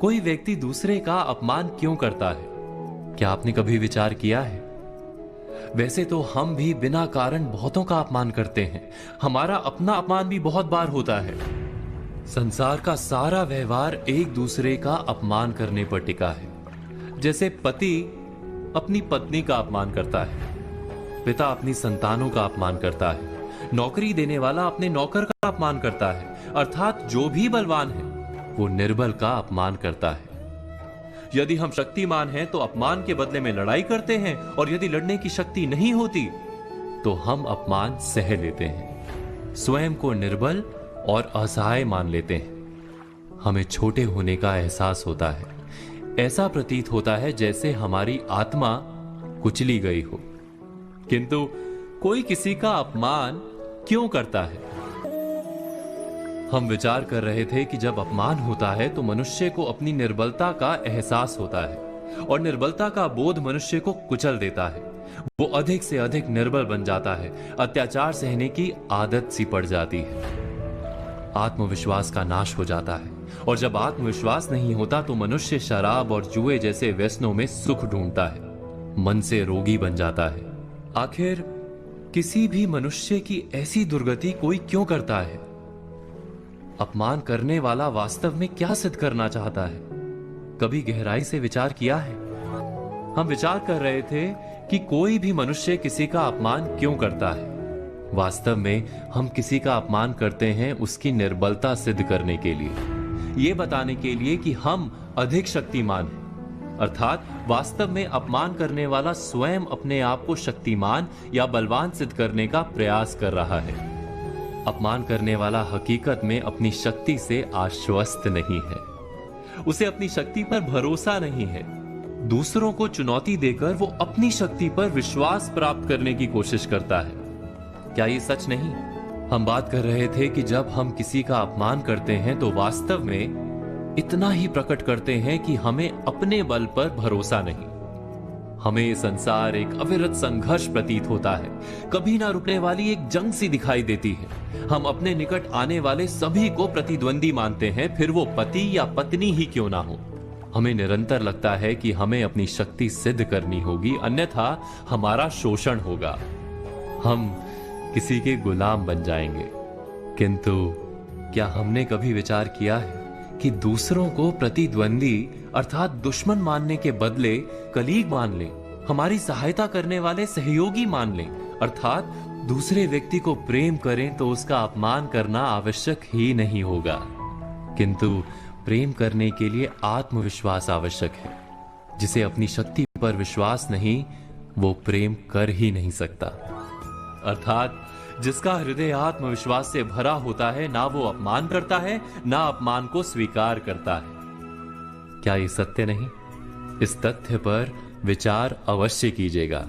कोई व्यक्ति दूसरे का अपमान क्यों करता है? क्या आपने कभी विचार किया है? वैसे तो हम भी बिना कारण बहुतों का अपमान करते हैं। हमारा अपना अपमान भी बहुत बार होता है। संसार का सारा व्यवहार एक दूसरे का अपमान करने पर टिका है। जैसे पति अपनी पत्नी का अपमान करता है, पिता अपनी संतानों का अपमान करता है, नौकरी देने वाला अपने नौकर का अपमान करता है, अर्थात जो भी बलवान है वो निर्बल का अपमान करता है। यदि हम शक्तिमान हैं तो अपमान के बदले में लड़ाई करते हैं, और यदि लड़ने की शक्ति नहीं होती तो हम अपमान सह लेते हैं, स्वयं को निर्बल और असहाय मान लेते हैं। हमें छोटे होने का एहसास होता है। ऐसा प्रतीत होता है जैसे हमारी आत्मा कुचली गई हो। किंतु कोई किसी का अपमान क्यों करता है? हम विचार कर रहे थे कि जब अपमान होता है तो मनुष्य को अपनी निर्बलता का एहसास होता है, और निर्बलता का बोध मनुष्य को कुचल देता है। वो अधिक से अधिक निर्बल बन जाता है, अत्याचार सहने की आदत सी पड़ जाती है, आत्मविश्वास का नाश हो जाता है। और जब आत्मविश्वास नहीं होता तो मनुष्य शराब और जुए जैसे व्यसनों में सुख ढूंढता है, मन से रोगी बन जाता है। आखिर किसी भी मनुष्य की ऐसी दुर्गति कोई क्यों करता है? अपमान करने वाला वास्तव में क्या सिद्ध करना चाहता है? कभी गहराई से विचार किया है? हम विचार कर रहे थे कि कोई भी मनुष्य किसी का अपमान क्यों करता है। वास्तव में हम किसी का अपमान करते हैं उसकी निर्बलता सिद्ध करने के लिए, यह बताने के लिए कि हम अधिक शक्तिमान हैं। अर्थात वास्तव में अपमान करने वाला स्वयं अपने आप को शक्तिमान या बलवान सिद्ध करने का प्रयास कर रहा है। अपमान करने वाला हकीकत में अपनी शक्ति से आश्वस्त नहीं है, उसे अपनी शक्ति पर भरोसा नहीं है। दूसरों को चुनौती देकर वो अपनी शक्ति पर विश्वास प्राप्त करने की कोशिश करता है। क्या ये सच नहीं? हम बात कर रहे थे कि जब हम किसी का अपमान करते हैं तो वास्तव में इतना ही प्रकट करते हैं कि हमें अपने बल पर भरोसा नहीं। हमें ये संसार एक अविरत संघर्ष प्रतीत होता है, कभी ना रुकने वाली एक जंग सी दिखाई देती है। हम अपने निकट आने वाले सभी को प्रतिद्वंदी मानते हैं, फिर वो पति या पत्नी ही क्यों ना हो। हमें निरंतर लगता है कि हमें अपनी शक्ति सिद्ध करनी होगी, अन्यथा हमारा शोषण होगा, हम किसी के गुलाम बन जाएंगे। किंतु क्या हमने कभी विचार किया है कि दूसरों को प्रतिद्वंदी अर्थात दुश्मन मानने के बदले कलीग मान लें, हमारी सहायता करने वाले सहयोगी मान लें, अर्थात दूसरे व्यक्ति को प्रेम करें तो उसका अपमान करना आवश्यक ही नहीं होगा। किंतु प्रेम करने के लिए आत्मविश्वास आवश्यक है। जिसे अपनी शक्ति पर विश्वास नहीं, वो प्रेम कर ही नहीं सकता। अर्थात जिसका हृदय आत्मविश्वास से भरा होता है, ना वो अपमान करता है, ना अपमान को स्वीकार करता है। क्या ये सत्य नहीं? इस तथ्य पर विचार अवश्य कीजिएगा।